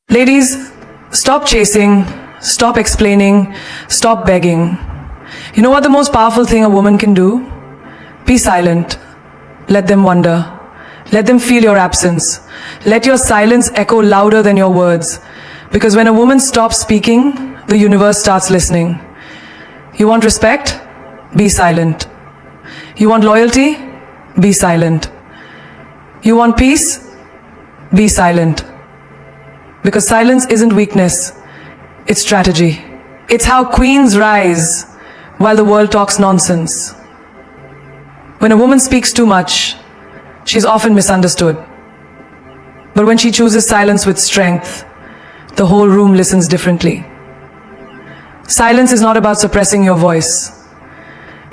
Ladies, stop chasing, stop explaining, stop begging. You know what the most powerful thing a woman can do? Be silent. Let them wonder. Let them feel your absence. Let your silence echo louder than your words. Because when a woman stops speaking, the universe starts listening. You want respect? Be silent. You want loyalty? Be silent. You want peace? Be silent. Because silence isn't weakness, it's strategy. It's how queens rise while the world talks nonsense. When a woman speaks too much, she's often misunderstood. But when she chooses silence with strength, the whole room listens differently. Silence is not about suppressing your voice.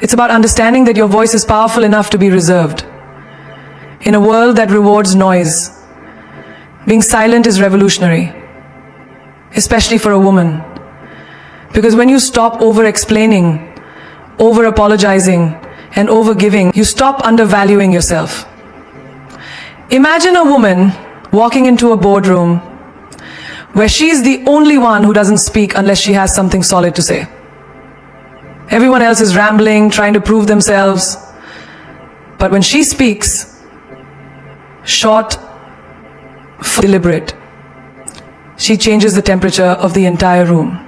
It's about understanding that your voice is powerful enough to be reserved. In a world that rewards noise, being silent is revolutionary, especially for a woman. Because when you stop over-explaining, over-apologizing, and over-giving, you stop undervaluing yourself. Imagine a woman walking into a boardroom where she's the only one who doesn't speak unless she has something solid to say. Everyone else is rambling, trying to prove themselves. But when she speaks, short, deliberate, she changes the temperature of the entire room.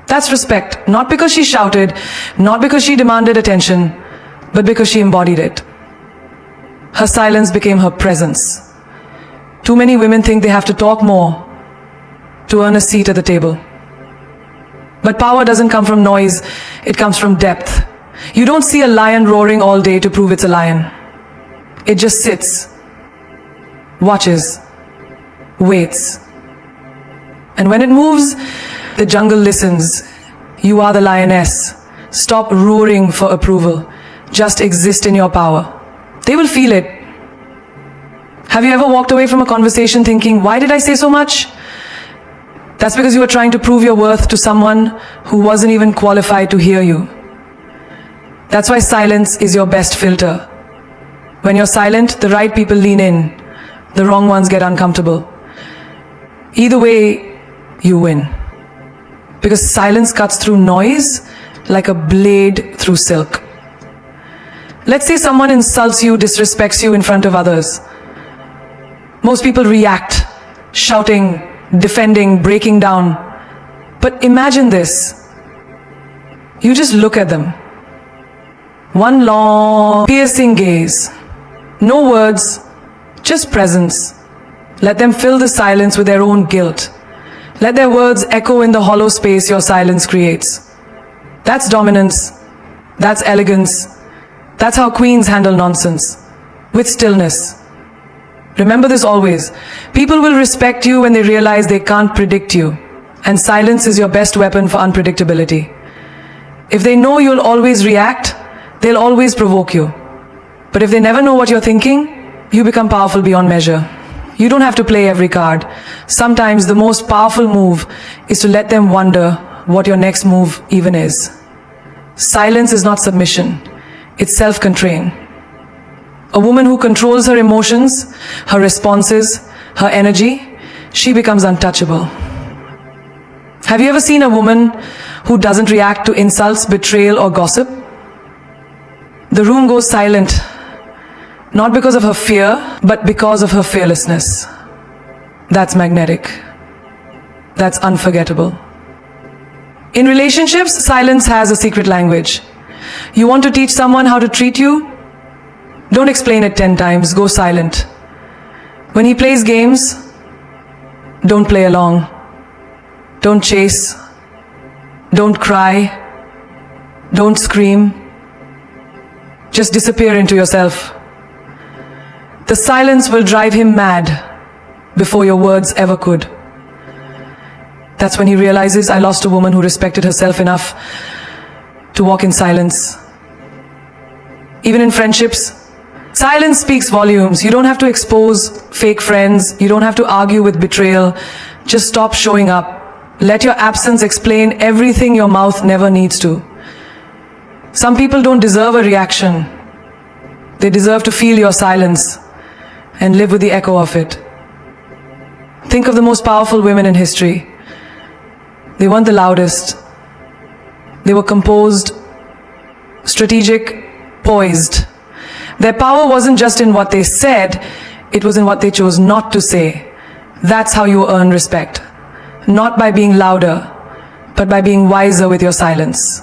That's respect, not because she shouted, not because she demanded attention, but because she embodied it. Her silence became her presence. Too many women think they have to talk more to earn a seat at the table. But power doesn't come from noise, it comes from depth. You don't see a lion roaring all day to prove it's a lion. It just sits, watches, waits. And when it moves, the jungle listens. You are the lioness. Stop roaring for approval. Just exist in your power. They will feel it. Have you ever walked away from a conversation thinking, why did I say so much? That's because you were trying to prove your worth to someone who wasn't even qualified to hear you. That's why silence is your best filter. When you're silent, the right people lean in. The wrong ones get uncomfortable. Either way, you win. Because silence cuts through noise like a blade through silk. Let's say someone insults you, disrespects you in front of others. Most people react, shouting, defending, breaking down. But imagine this. You just look at them. One long, piercing gaze. No words, just presence. Let them fill the silence with their own guilt. Let their words echo in the hollow space your silence creates. That's dominance. That's elegance. That's how queens handle nonsense. With stillness. Remember this always. People will respect you when they realize they can't predict you. And silence is your best weapon for unpredictability. If they know you'll always react, they'll always provoke you. But if they never know what you're thinking, you become powerful beyond measure. You don't have to play every card. Sometimes the most powerful move is to let them wonder what your next move even is. Silence is not submission. It's self-control. A woman who controls her emotions, her responses, her energy, she becomes untouchable. Have you ever seen a woman who doesn't react to insults, betrayal, or gossip? The room goes silent. Not because of her fear, but because of her fearlessness. That's magnetic. That's unforgettable. In relationships, silence has a secret language. You want to teach someone how to treat you? Don't explain it 10 times, go silent. When he plays games, don't play along. Don't chase. Don't cry. Don't scream. Just disappear into yourself. The silence will drive him mad before your words ever could. That's when he realizes, I lost a woman who respected herself enough to walk in silence. Even in friendships, silence speaks volumes. You don't have to expose fake friends. You don't have to argue with betrayal. Just stop showing up. Let your absence explain everything your mouth never needs to. Some people don't deserve a reaction. They deserve to feel your silence and live with the echo of it. Think of the most powerful women in history. They weren't the loudest. They were composed, strategic, poised. Their power wasn't just in what they said, it was in what they chose not to say. That's how you earn respect. Not by being louder, but by being wiser with your silence.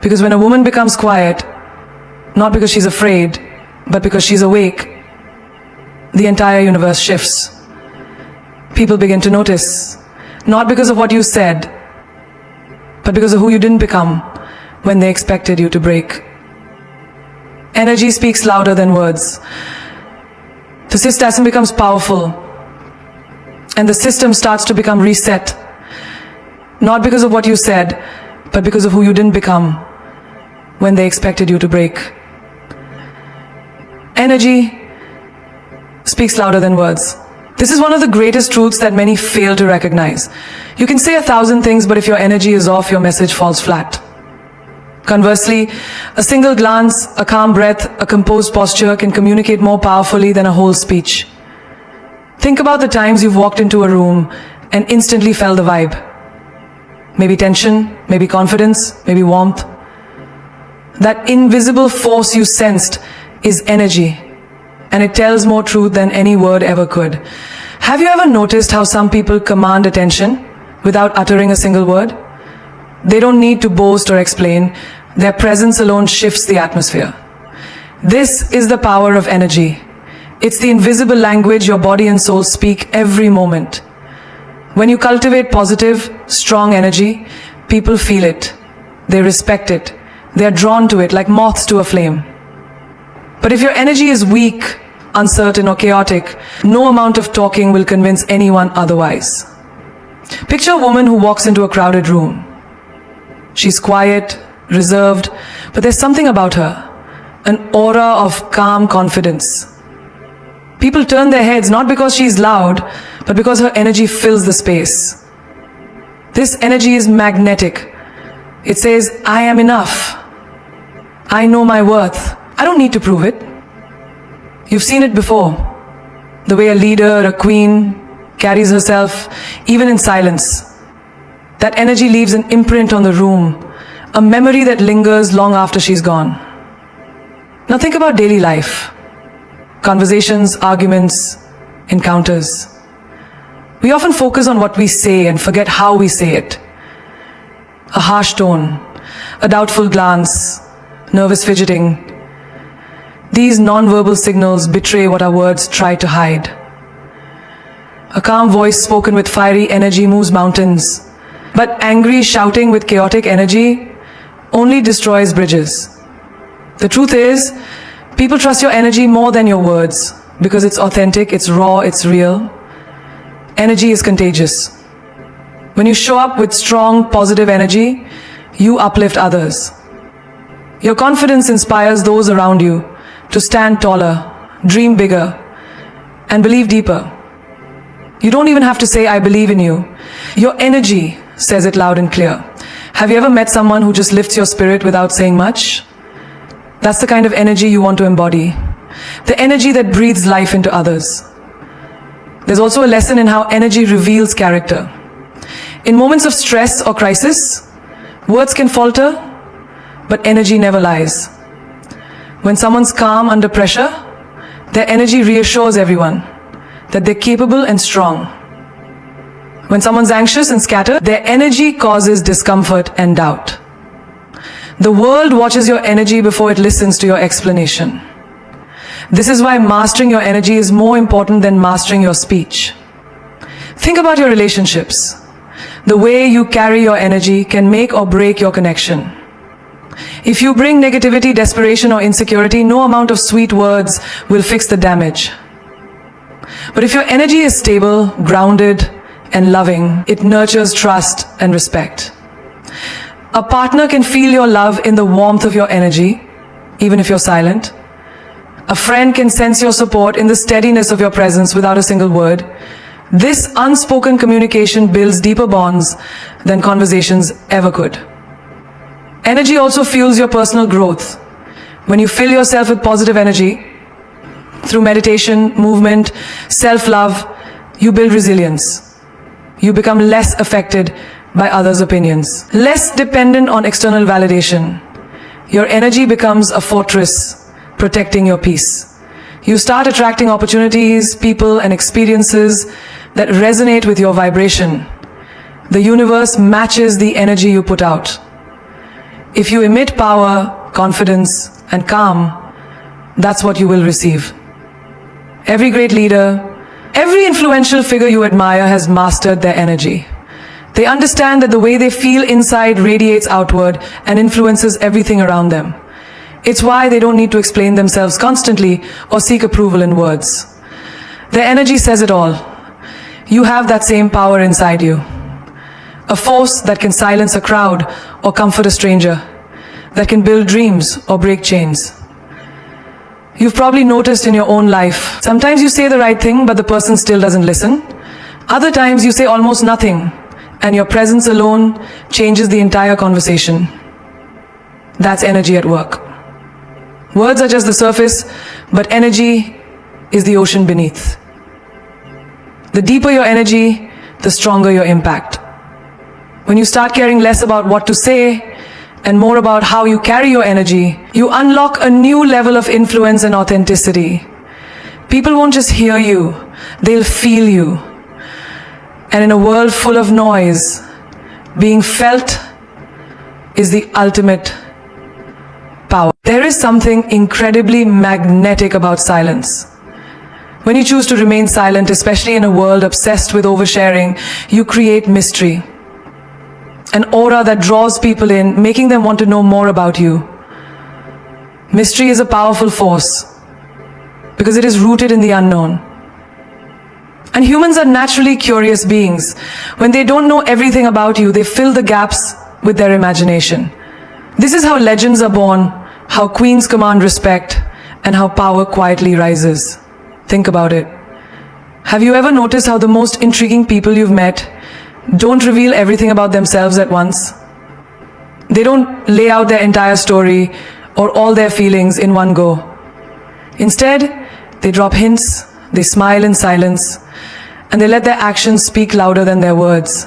Because when a woman becomes quiet, not because she's afraid, but because she's awake, the entire universe shifts. People begin to notice, not because of what you said, but because of who you didn't become when they expected you to break. Energy speaks louder than words. The system becomes powerful, and the system starts to become reset, not because of what you said, but because of who you didn't become when they expected you to break. Energy speaks louder than words. This is one of the greatest truths that many fail to recognize. You can say 1,000 things, but if your energy is off, your message falls flat. Conversely, a single glance, a calm breath, a composed posture can communicate more powerfully than a whole speech. Think about the times you've walked into a room and instantly felt the vibe. Maybe tension, maybe confidence, maybe warmth. That invisible force you sensed is energy, and it tells more truth than any word ever could. Have you ever noticed how some people command attention without uttering a single word? They don't need to boast or explain. Their presence alone shifts the atmosphere. This is the power of energy. It's the invisible language your body and soul speak every moment. When you cultivate positive, strong energy, people feel it. They respect it. They are drawn to it like moths to a flame. But if your energy is weak, uncertain, or chaotic, no amount of talking will convince anyone otherwise. Picture a woman who walks into a crowded room. She's quiet, reserved, but there's something about her, an aura of calm confidence. People turn their heads not because she's loud, but because her energy fills the space. This energy is magnetic. It says, I am enough. I know my worth. I don't need to prove it. You've seen it before. The way a leader, a queen, carries herself, even in silence. That energy leaves an imprint on the room, a memory that lingers long after she's gone. Now think about daily life. Conversations, arguments, encounters. We often focus on what we say and forget how we say it. A harsh tone, a doubtful glance, nervous fidgeting. These non-verbal signals betray what our words try to hide. A calm voice spoken with fiery energy moves mountains, but angry shouting with chaotic energy only destroys bridges. The truth is, people trust your energy more than your words because it's authentic, it's raw, it's real. Energy is contagious. When you show up with strong, positive energy, you uplift others. Your confidence inspires those around you to stand taller, dream bigger, and believe deeper. You don't even have to say, I believe in you. Your energy says it loud and clear. Have you ever met someone who just lifts your spirit without saying much? That's the kind of energy you want to embody. The energy that breathes life into others. There's also a lesson in how energy reveals character. In moments of stress or crisis, words can falter, but energy never lies. When someone's calm under pressure, their energy reassures everyone that they're capable and strong. When someone's anxious and scattered, their energy causes discomfort and doubt. The world watches your energy before it listens to your explanation. This is why mastering your energy is more important than mastering your speech. Think about your relationships. The way you carry your energy can make or break your connection. If you bring negativity, desperation, or insecurity, no amount of sweet words will fix the damage. But if your energy is stable, grounded, and loving, it nurtures trust and respect. A partner can feel your love in the warmth of your energy, even if you're silent. A friend can sense your support in the steadiness of your presence without a single word. This unspoken communication builds deeper bonds than conversations ever could. Energy also fuels your personal growth. When you fill yourself with positive energy, through meditation, movement, self-love, You build resilience. You become less affected by others' opinions, less dependent on external validation. Your energy becomes a fortress, protecting your peace. You start attracting opportunities, people, and experiences that resonate with your vibration. The universe matches the energy you put out. If you emit power, confidence, and calm, that's what you will receive. Every great leader, every influential figure you admire has mastered their energy. They understand that the way they feel inside radiates outward and influences everything around them. It's why they don't need to explain themselves constantly or seek approval in words. Their energy says it all. You have that same power inside you. A force that can silence a crowd or comfort a stranger, that can build dreams or break chains. You've probably noticed in your own life, sometimes you say the right thing but the person still doesn't listen. Other times you say almost nothing and your presence alone changes the entire conversation. That's energy at work. Words are just the surface, but energy is the ocean beneath. The deeper your energy, the stronger your impact. When you start caring less about what to say and more about how you carry your energy, you unlock a new level of influence and authenticity. People won't just hear you, they'll feel you. And in a world full of noise, being felt is the ultimate power. There is something incredibly magnetic about silence. When you choose to remain silent, especially in a world obsessed with oversharing, you create mystery. An aura that draws people in, making them want to know more about you. Mystery is a powerful force because it is rooted in the unknown. And humans are naturally curious beings. When they don't know everything about you, they fill the gaps with their imagination. This is how legends are born, how queens command respect, and how power quietly rises. Think about it. Have you ever noticed how the most intriguing people you've met don't reveal everything about themselves at once? They don't lay out their entire story or all their feelings in one go. Instead, they drop hints, they smile in silence, and they let their actions speak louder than their words.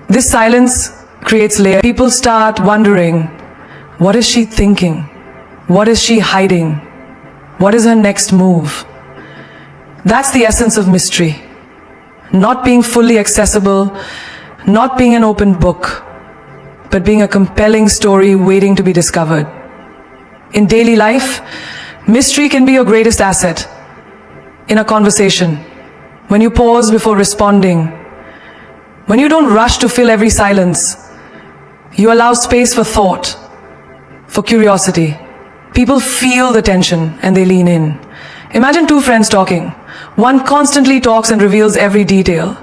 This silence creates layers. People start wondering, what is she thinking? What is she hiding? What is her next move? That's the essence of mystery. Not being fully accessible, not being an open book, but being a compelling story waiting to be discovered. In daily life, mystery can be your greatest asset. In a conversation, when you pause before responding, when you don't rush to fill every silence, you allow space for thought, for curiosity. People feel the tension and they lean in. Imagine two friends talking. One constantly talks and reveals every detail,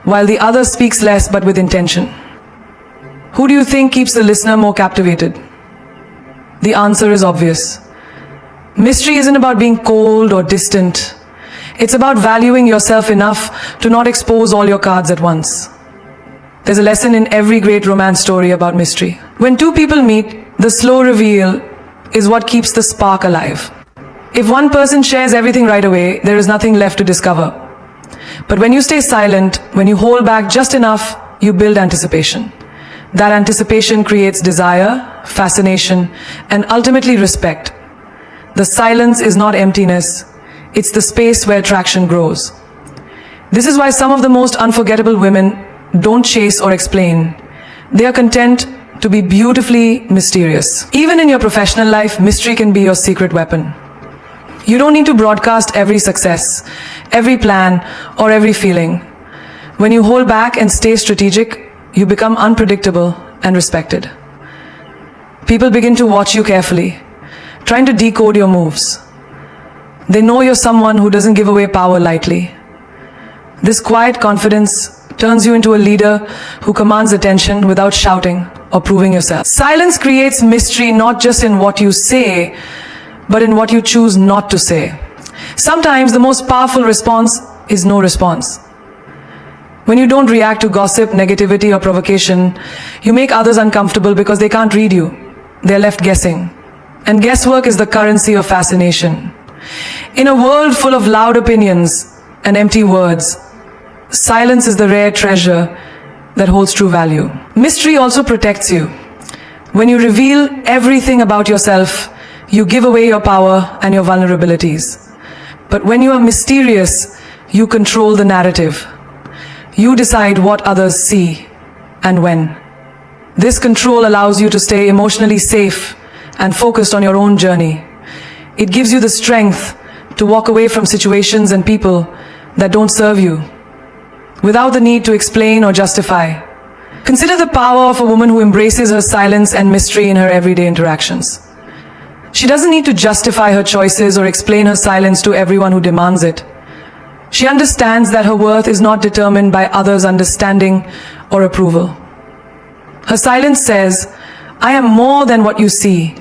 while the other speaks less but with intention. Who do you think keeps the listener more captivated? The answer is obvious. Mystery isn't about being cold or distant. It's about valuing yourself enough to not expose all your cards at once. There's a lesson in every great romance story about mystery. When two people meet, the slow reveal is what keeps the spark alive. If one person shares everything right away, there is nothing left to discover. But when you stay silent, when you hold back just enough, you build anticipation. That anticipation creates desire, fascination, and ultimately respect. The silence is not emptiness, it's the space where attraction grows. This is why some of the most unforgettable women don't chase or explain. They are content to be beautifully mysterious. Even in your professional life, mystery can be your secret weapon. You don't need to broadcast every success, every plan, or every feeling. When you hold back and stay strategic, you become unpredictable and respected. People begin to watch you carefully, trying to decode your moves. They know you're someone who doesn't give away power lightly. This quiet confidence turns you into a leader who commands attention without shouting or proving yourself. Silence creates mystery not just in what you say, but in what you choose not to say. Sometimes the most powerful response is no response. When you don't react to gossip, negativity, or provocation, you make others uncomfortable because they can't read you. They're left guessing. And guesswork is the currency of fascination. In a world full of loud opinions, and empty words. Silence is the rare treasure that holds true value. Mystery also protects you. When you reveal everything about yourself, you give away your power and your vulnerabilities. But when you are mysterious, you control the narrative. You decide what others see and when. This control allows you to stay emotionally safe and focused on your own journey. It gives you the strength to walk away from situations and people that don't serve you, without the need to explain or justify. Consider the power of a woman who embraces her silence and mystery in her everyday interactions. She doesn't need to justify her choices or explain her silence to everyone who demands it. She understands that her worth is not determined by others' understanding or approval. Her silence says, "I am more than what you see.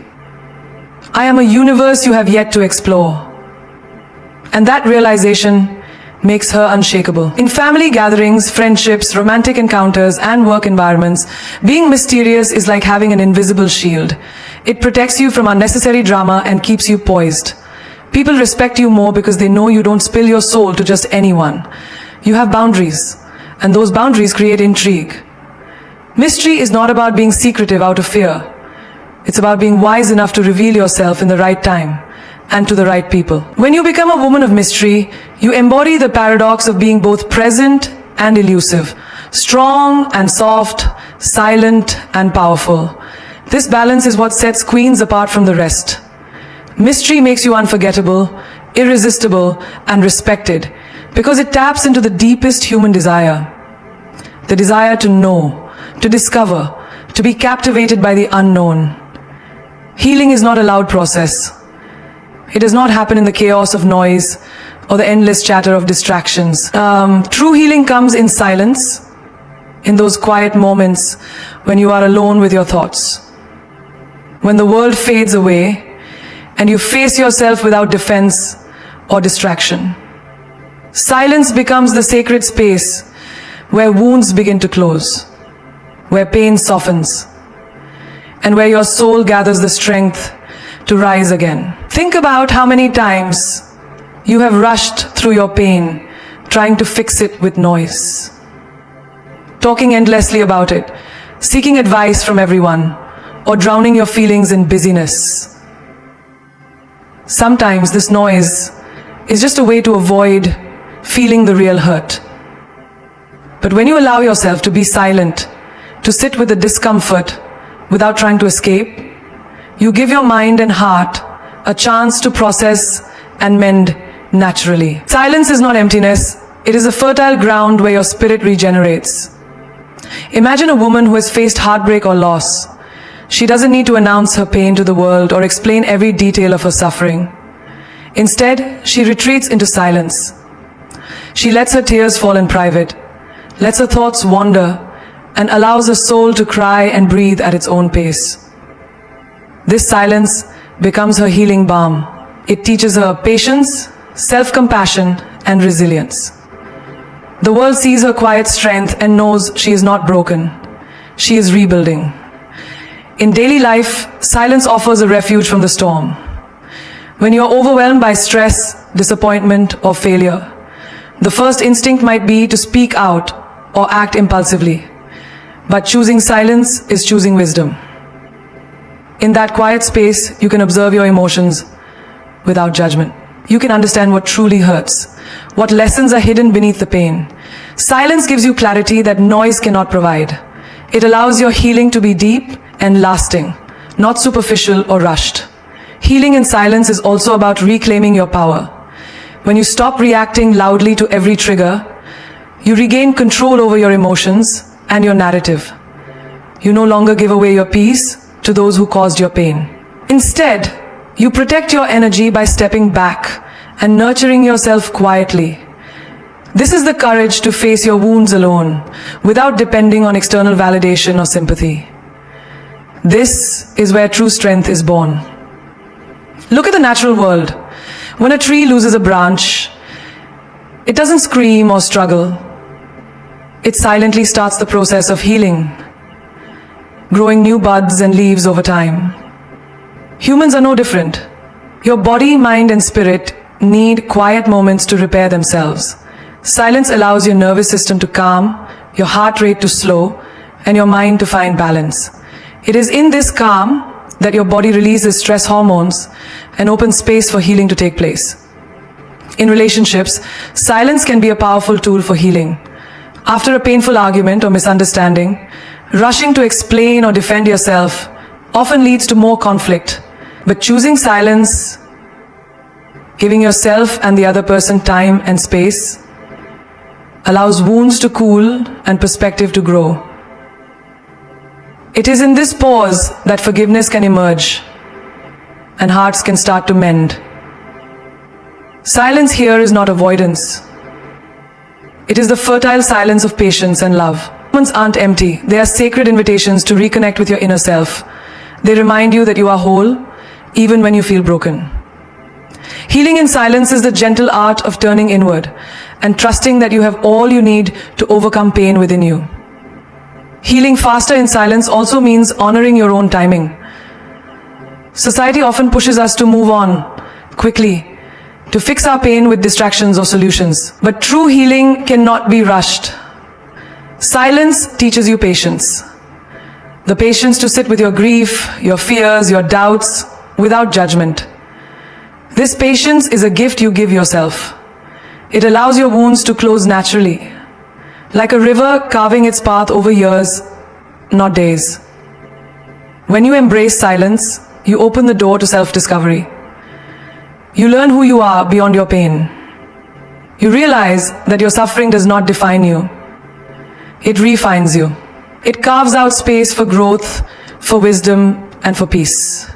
I am a universe you have yet to explore." And that realization makes her unshakable. In family gatherings, friendships, romantic encounters, and work environments, being mysterious is like having an invisible shield. It protects you from unnecessary drama and keeps you poised. People respect you more because they know you don't spill your soul to just anyone. You have boundaries, and those boundaries create intrigue. Mystery is not about being secretive out of fear. It's about being wise enough to reveal yourself in the right time and to the right people. When you become a woman of mystery, you embody the paradox of being both present and elusive, strong and soft, silent and powerful. This balance is what sets queens apart from the rest. Mystery makes you unforgettable, irresistible, and respected because it taps into the deepest human desire. The desire to know, to discover, to be captivated by the unknown. Healing is not a loud process. It does not happen in the chaos of noise or the endless chatter of distractions. True healing comes in silence, in those quiet moments when you are alone with your thoughts. When the world fades away and you face yourself without defense or distraction. Silence becomes the sacred space where wounds begin to close, where pain softens, and where your soul gathers the strength to rise again. Think about how many times you have rushed through your pain, trying to fix it with noise, talking endlessly about it, seeking advice from everyone, or drowning your feelings in busyness. Sometimes this noise is just a way to avoid feeling the real hurt. But when you allow yourself to be silent, to sit with the discomfort without trying to escape, you give your mind and heart a chance to process and mend naturally. Silence is not emptiness, it is a fertile ground where your spirit regenerates. Imagine a woman who has faced heartbreak or loss. She doesn't need to announce her pain to the world or explain every detail of her suffering. Instead, she retreats into silence. She lets her tears fall in private, lets her thoughts wander, and allows her soul to cry and breathe at its own pace. This silence becomes her healing balm. It teaches her patience, self-compassion, and resilience. The world sees her quiet strength and knows she is not broken. She is rebuilding. In daily life, silence offers a refuge from the storm. When you are overwhelmed by stress, disappointment, or failure, the first instinct might be to speak out or act impulsively. But choosing silence is choosing wisdom. In that quiet space, you can observe your emotions without judgment. You can understand what truly hurts, what lessons are hidden beneath the pain. Silence gives you clarity that noise cannot provide. It allows your healing to be deep and lasting, not superficial or rushed. Healing in silence is also about reclaiming your power. When you stop reacting loudly to every trigger, you regain control over your emotions and your narrative. You no longer give away your peace to those who caused your pain. Instead, you protect your energy by stepping back and nurturing yourself quietly. This is the courage to face your wounds alone, without depending on external validation or sympathy. This is where true strength is born. Look at the natural world. When a tree loses a branch, it doesn't scream or struggle. It silently starts the process of healing, growing new buds and leaves over time. Humans are no different. Your body, mind, and spirit need quiet moments to repair themselves. Silence allows your nervous system to calm, your heart rate to slow, and your mind to find balance. It is in this calm that your body releases stress hormones and opens space for healing to take place. In relationships, silence can be a powerful tool for healing. After a painful argument or misunderstanding, rushing to explain or defend yourself often leads to more conflict. But choosing silence, giving yourself and the other person time and space, allows wounds to cool and perspective to grow. It is in this pause that forgiveness can emerge and hearts can start to mend. Silence here is not avoidance. It is the fertile silence of patience and love. Moments aren't empty. They are sacred invitations to reconnect with your inner self. They remind you that you are whole, even when you feel broken. Healing in silence is the gentle art of turning inward and trusting that you have all you need to overcome pain within you. Healing faster in silence also means honoring your own timing. Society often pushes us to move on quickly, to fix our pain with distractions or solutions. But true healing cannot be rushed. Silence teaches you patience. The patience to sit with your grief, your fears, your doubts, without judgment. This patience is a gift you give yourself. It allows your wounds to close naturally, like a river carving its path over years, not days. When you embrace silence, you open the door to self-discovery. You learn who you are beyond your pain. You realize that your suffering does not define you. It refines you. It carves out space for growth, for wisdom, and for peace.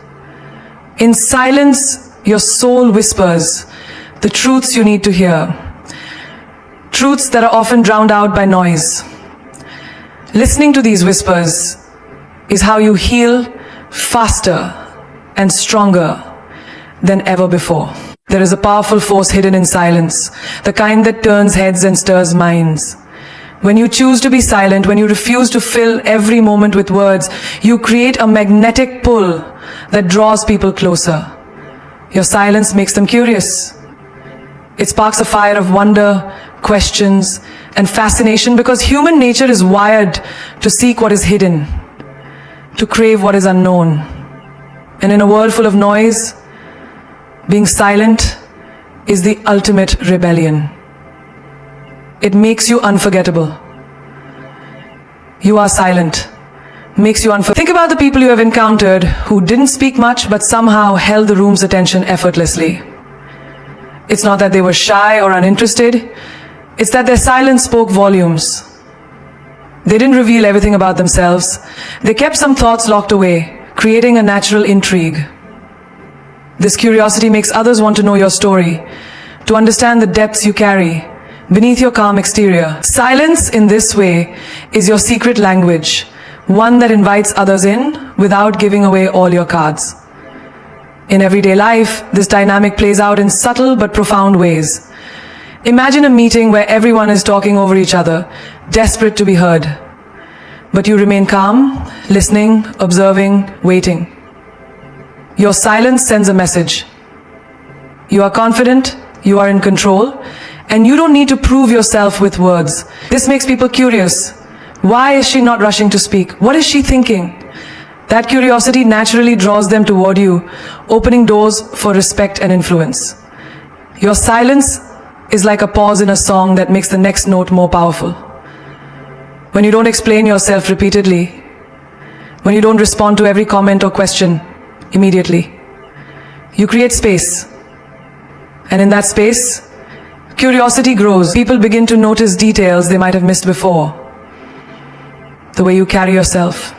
In silence, your soul whispers the truths you need to hear. Truths that are often drowned out by noise. Listening to these whispers is how you heal faster and stronger than ever before. There is a powerful force hidden in silence, the kind that turns heads and stirs minds. When you choose to be silent, when you refuse to fill every moment with words, you create a magnetic pull that draws people closer. Your silence makes them curious. It sparks a fire of wonder, questions, and fascination because human nature is wired to seek what is hidden, to crave what is unknown. And in a world full of noise, being silent is the ultimate rebellion. It makes you unforgettable. You are silent. Makes you unforgettable. Think about the people you have encountered who didn't speak much but somehow held the room's attention effortlessly. It's not that they were shy or uninterested. It's that their silence spoke volumes. They didn't reveal everything about themselves. They kept some thoughts locked away, creating a natural intrigue. This curiosity makes others want to know your story, to understand the depths you carry beneath your calm exterior. Silence in this way is your secret language, one that invites others in without giving away all your cards. In everyday life, this dynamic plays out in subtle but profound ways. Imagine a meeting where everyone is talking over each other, desperate to be heard. But you remain calm, listening, observing, waiting. Your silence sends a message. You are confident, you are in control, and you don't need to prove yourself with words. This makes people curious. Why is she not rushing to speak? What is she thinking? That curiosity naturally draws them toward you, opening doors for respect and influence. Your silence is like a pause in a song that makes the next note more powerful. When you don't explain yourself repeatedly, when you don't respond to every comment or question immediately, you create space. And in that space, curiosity grows. People begin to notice details they might have missed before. The way you carry yourself,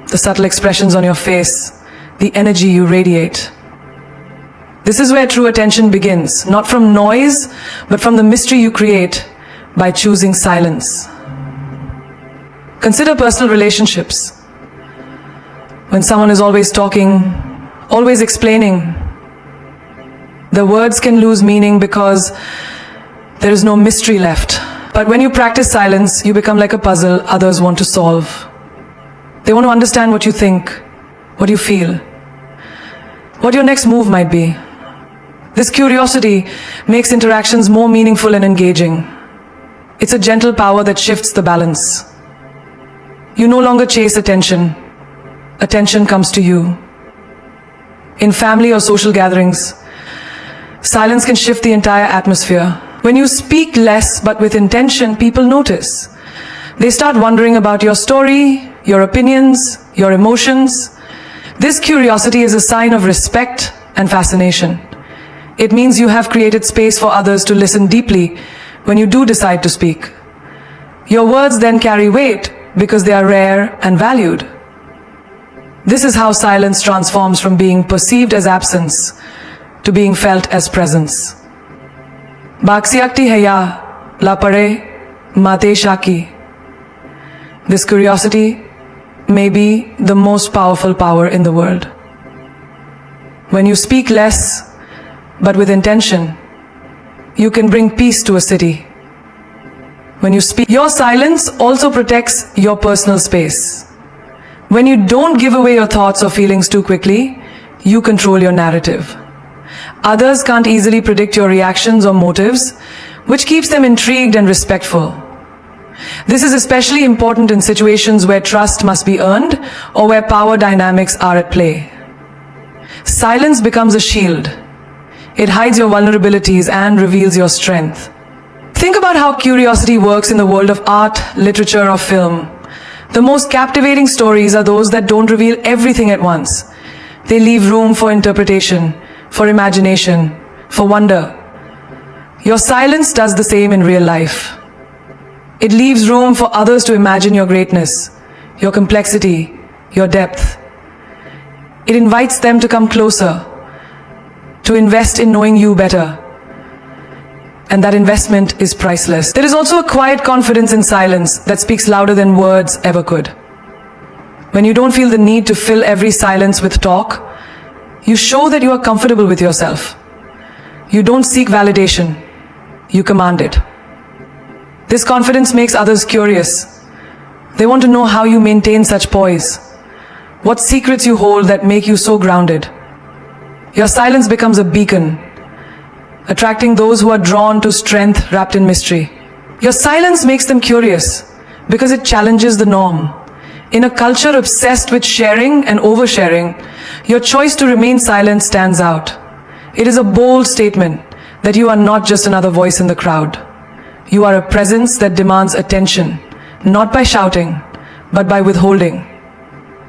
the subtle expressions on your face, the energy you radiate. This is where true attention begins, not from noise, but from the mystery you create by choosing silence. Consider personal relationships. When someone is always talking, always explaining, the words can lose meaning because there is no mystery left. But when you practice silence, you become like a puzzle others want to solve. They want to understand what you think, what you feel, what your next move might be. This curiosity makes interactions more meaningful and engaging. It's a gentle power that shifts the balance. You no longer chase attention. Attention comes to you. In family or social gatherings, silence can shift the entire atmosphere. When you speak less but with intention, people notice. They start wondering about your story, your opinions, your emotions. This curiosity is a sign of respect and fascination. It means you have created space for others to listen deeply when you do decide to speak. Your words then carry weight because they are rare and valued. This is how silence transforms from being perceived as absence to being felt as presence. Baksiakti heya la pare mate shaki. This curiosity may be the most powerful power in the world. When you speak less, but with intention, you can bring peace to a city. When you speak, your silence also protects your personal space. When you don't give away your thoughts or feelings too quickly, you control your narrative. Others can't easily predict your reactions or motives, which keeps them intrigued and respectful. This is especially important in situations where trust must be earned or where power dynamics are at play. Silence becomes a shield. It hides your vulnerabilities and reveals your strength. Think about how curiosity works in the world of art, literature, or film. The most captivating stories are those that don't reveal everything at once. They leave room for interpretation, for imagination, for wonder. Your silence does the same in real life. It leaves room for others to imagine your greatness, your complexity, your depth. It invites them to come closer, to invest in knowing you better. And that investment is priceless. There is also a quiet confidence in silence that speaks louder than words ever could. When you don't feel the need to fill every silence with talk, you show that you are comfortable with yourself. You don't seek validation, you command it. This confidence makes others curious. They want to know how you maintain such poise. What secrets you hold that make you so grounded. Your silence becomes a beacon, attracting those who are drawn to strength wrapped in mystery. Your silence makes them curious because it challenges the norm. In a culture obsessed with sharing and oversharing, your choice to remain silent stands out. It is a bold statement that you are not just another voice in the crowd. You are a presence that demands attention, not by shouting, but by withholding.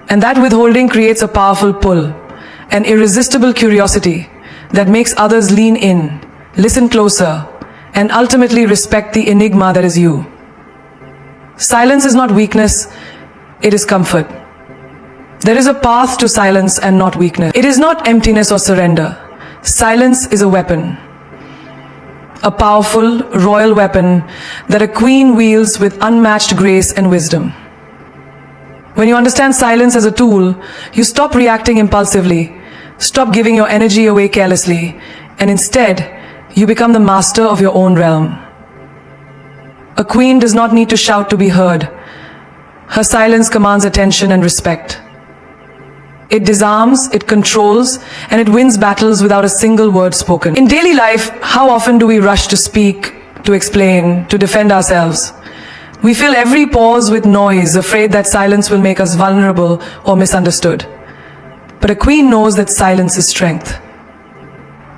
And that withholding creates a powerful pull, an irresistible curiosity that makes others lean in, listen closer, and ultimately respect the enigma that is you. Silence is not weakness, it is comfort. There is a path to silence and not weakness. It is not emptiness or surrender. Silence is a weapon. A powerful, royal weapon that a queen wields with unmatched grace and wisdom. When you understand silence as a tool, you stop reacting impulsively, stop giving your energy away carelessly, and instead, you become the master of your own realm. A queen does not need to shout to be heard. Her silence commands attention and respect. It disarms, it controls, and it wins battles without a single word spoken. In daily life, how often do we rush to speak, to explain, to defend ourselves? We fill every pause with noise, afraid that silence will make us vulnerable or misunderstood. But a queen knows that silence is strength.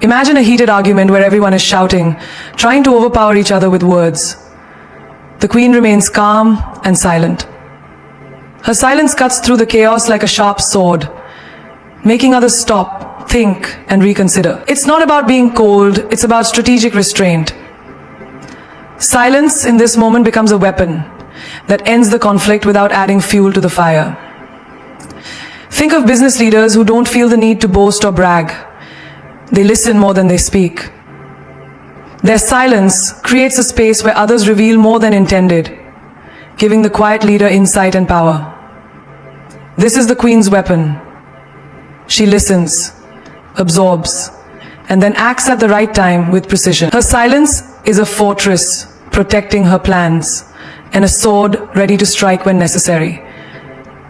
Imagine a heated argument where everyone is shouting, trying to overpower each other with words. The queen remains calm and silent. Her silence cuts through the chaos like a sharp sword, making others stop, think, and reconsider. It's not about being cold, it's about strategic restraint. Silence in this moment becomes a weapon that ends the conflict without adding fuel to the fire. Think of business leaders who don't feel the need to boast or brag. They listen more than they speak. Their silence creates a space where others reveal more than intended, giving the quiet leader insight and power. This is the queen's weapon. She listens, absorbs, and then acts at the right time with precision. Her silence is a fortress protecting her plans and a sword ready to strike when necessary.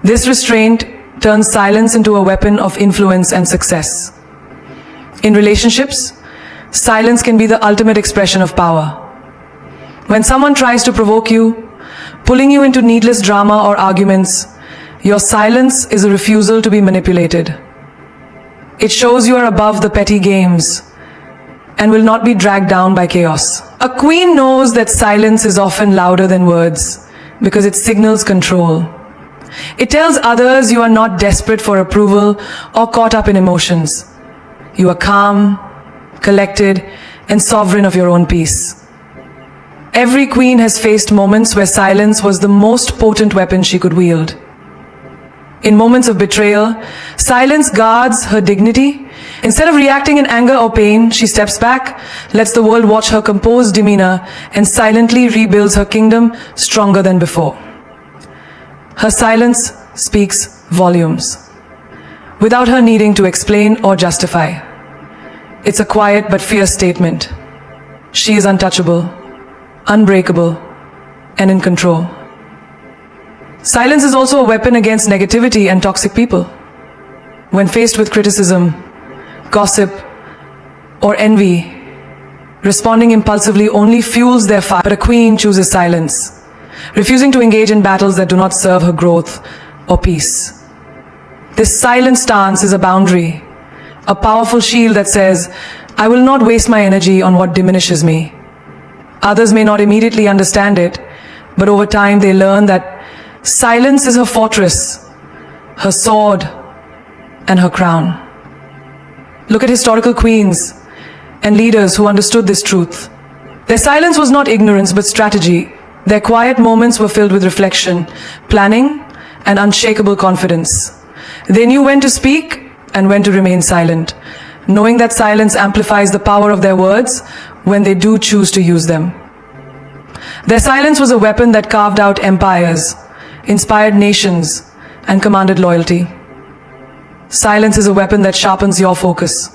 This restraint turns silence into a weapon of influence and success. In relationships, silence can be the ultimate expression of power. When someone tries to provoke you, pulling you into needless drama or arguments, your silence is a refusal to be manipulated. It shows you are above the petty games and will not be dragged down by chaos. A queen knows that silence is often louder than words because it signals control. It tells others you are not desperate for approval or caught up in emotions. You are calm, collected, and sovereign of your own peace. Every queen has faced moments where silence was the most potent weapon she could wield. In moments of betrayal, silence guards her dignity. Instead of reacting in anger or pain, she steps back, lets the world watch her composed demeanor, and silently rebuilds her kingdom stronger than before. Her silence speaks volumes, without her needing to explain or justify. It's a quiet but fierce statement. She is untouchable, unbreakable, and in control. Silence is also a weapon against negativity and toxic people. When faced with criticism, gossip, or envy, responding impulsively only fuels their fire. But a queen chooses silence, refusing to engage in battles that do not serve her growth or peace. This silent stance is a boundary, a powerful shield that says, I will not waste my energy on what diminishes me. Others may not immediately understand it, but over time they learn that silence is her fortress, her sword, and her crown. Look at historical queens and leaders who understood this truth. Their silence was not ignorance but strategy. Their quiet moments were filled with reflection, planning, and unshakable confidence. They knew when to speak and when to remain silent, knowing that silence amplifies the power of their words when they do choose to use them. Their silence was a weapon that carved out empires, inspired nations, and commanded loyalty. Silence is a weapon that sharpens your focus.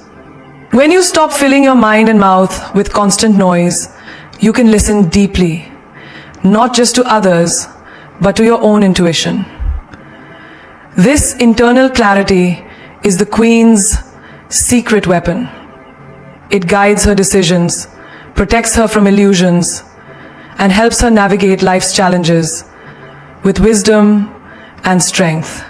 When you stop filling your mind and mouth with constant noise, you can listen deeply, not just to others, but to your own intuition. This internal clarity is the queen's secret weapon. It guides her decisions, protects her from illusions, and helps her navigate life's challenges with wisdom and strength.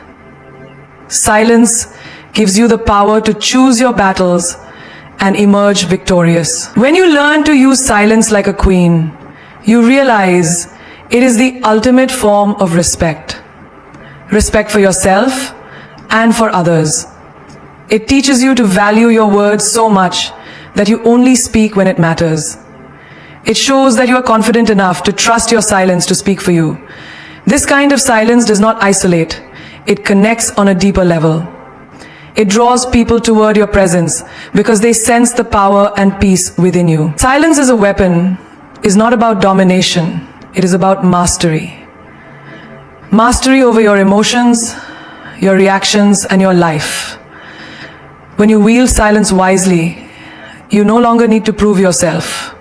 Silence gives you the power to choose your battles and emerge victorious. When you learn to use silence like a queen, you realize it is the ultimate form of respect. Respect for yourself and for others. It teaches you to value your words so much that you only speak when it matters. It shows that you are confident enough to trust your silence to speak for you. This kind of silence does not isolate. It connects on a deeper level. It draws people toward your presence because they sense the power and peace within you. Silence as a weapon is not about domination. It is about mastery. Mastery over your emotions, your reactions, and your life. When you wield silence wisely, you no longer need to prove yourself.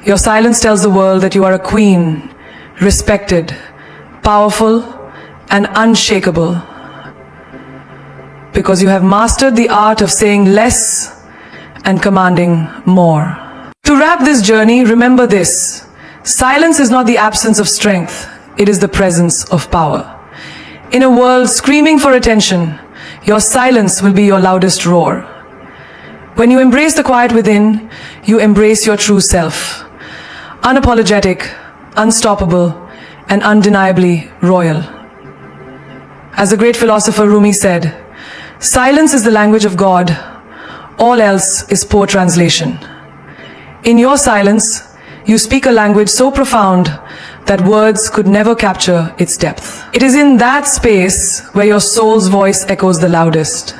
Your silence tells the world that you are a queen, respected, powerful, and unshakable, because you have mastered the art of saying less and commanding more. To wrap this journey, remember this: silence is not the absence of strength, it is the presence of power. In a world screaming for attention, your silence will be your loudest roar. When you embrace the quiet within, you embrace your true self. Unapologetic, unstoppable, and undeniably royal. As the great philosopher Rumi said, silence is the language of God, all else is poor translation. In your silence, you speak a language so profound that words could never capture its depth. It is in that space where your soul's voice echoes the loudest.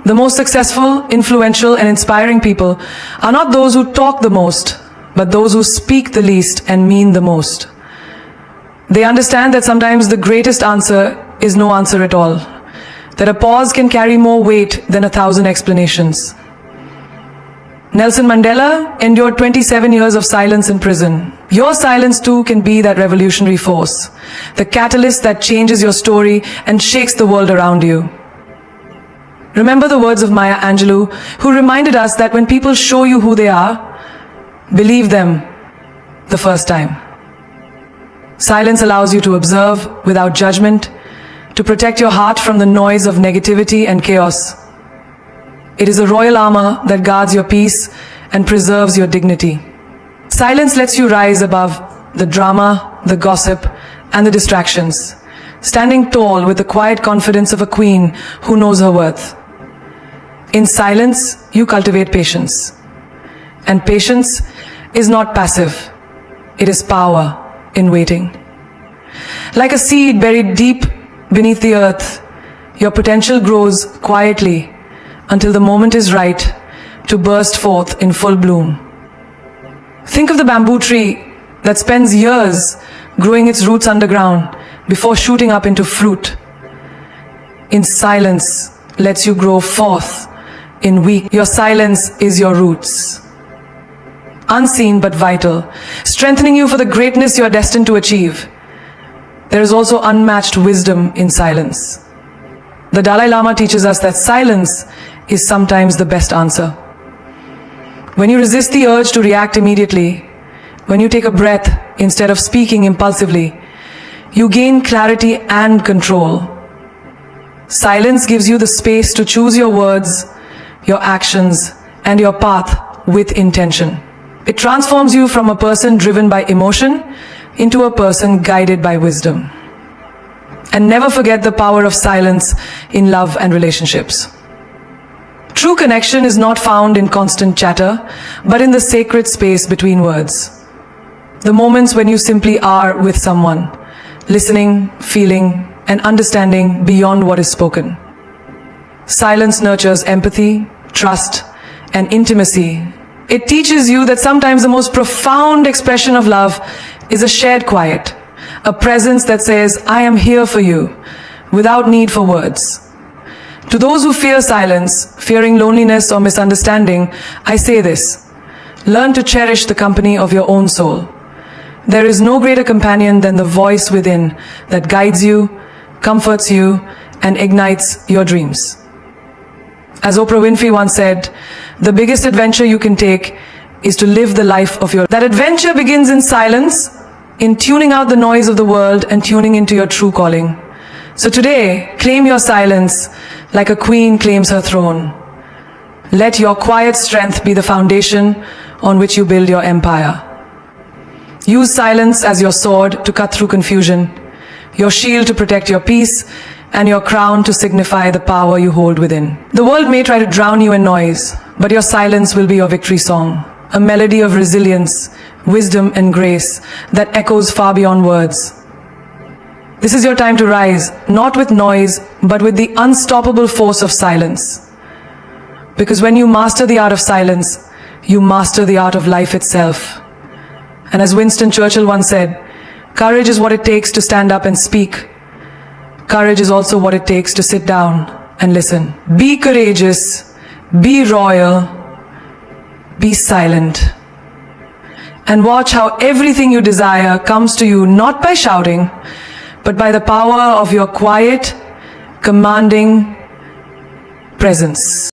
The most successful, influential, and inspiring people are not those who talk the most, but those who speak the least and mean the most. They understand that sometimes the greatest answer is no answer at all, that a pause can carry more weight than 1,000 explanations. Nelson Mandela endured 27 years of silence in prison. Your silence too can be that revolutionary force, the catalyst that changes your story and shakes the world around you. Remember the words of Maya Angelou, who reminded us that when people show you who they are, believe them the first time. Silence allows you to observe without judgment, to protect your heart from the noise of negativity and chaos. It is a royal armor that guards your peace and preserves your dignity. Silence lets you rise above the drama, the gossip, and the distractions, standing tall with the quiet confidence of a queen who knows her worth. In silence, you cultivate patience. And patience is not passive. It is power in waiting. Like a seed buried deep beneath the earth, your potential grows quietly until the moment is right to burst forth in full bloom. Think of the bamboo tree that spends years growing its roots underground before shooting up into fruit. In silence lets you grow forth in weak. Your silence is your roots. Unseen but vital, strengthening you for the greatness you are destined to achieve. There is also unmatched wisdom in silence. The Dalai Lama teaches us that silence is sometimes the best answer. When you resist the urge to react immediately, when you take a breath instead of speaking impulsively, you gain clarity and control. Silence gives you the space to choose your words, your actions, and your path with intention. It transforms you from a person driven by emotion into a person guided by wisdom. And never forget the power of silence in love and relationships. True connection is not found in constant chatter, but in the sacred space between words. The moments when you simply are with someone, listening, feeling, and understanding beyond what is spoken. Silence nurtures empathy, trust, and intimacy. It teaches you that sometimes the most profound expression of love is a shared quiet, a presence that says, I am here for you, without need for words. To those who fear silence, fearing loneliness or misunderstanding, I say this: learn to cherish the company of your own soul. There is no greater companion than the voice within that guides you, comforts you, and ignites your dreams. As Oprah Winfrey once said, the biggest adventure you can take is to live the life of your... That adventure begins in silence, in tuning out the noise of the world and tuning into your true calling. So today, claim your silence like a queen claims her throne. Let your quiet strength be the foundation on which you build your empire. Use silence as your sword to cut through confusion, your shield to protect your peace, and your crown to signify the power you hold within. The world may try to drown you in noise, but your silence will be your victory song, a melody of resilience, wisdom, and grace that echoes far beyond words. This is your time to rise, not with noise, but with the unstoppable force of silence. Because when you master the art of silence, you master the art of life itself. And as Winston Churchill once said, courage is what it takes to stand up and speak. Courage is also what it takes to sit down and listen. Be courageous, be royal, be silent. And watch how everything you desire comes to you not by shouting, but by the power of your quiet, commanding presence.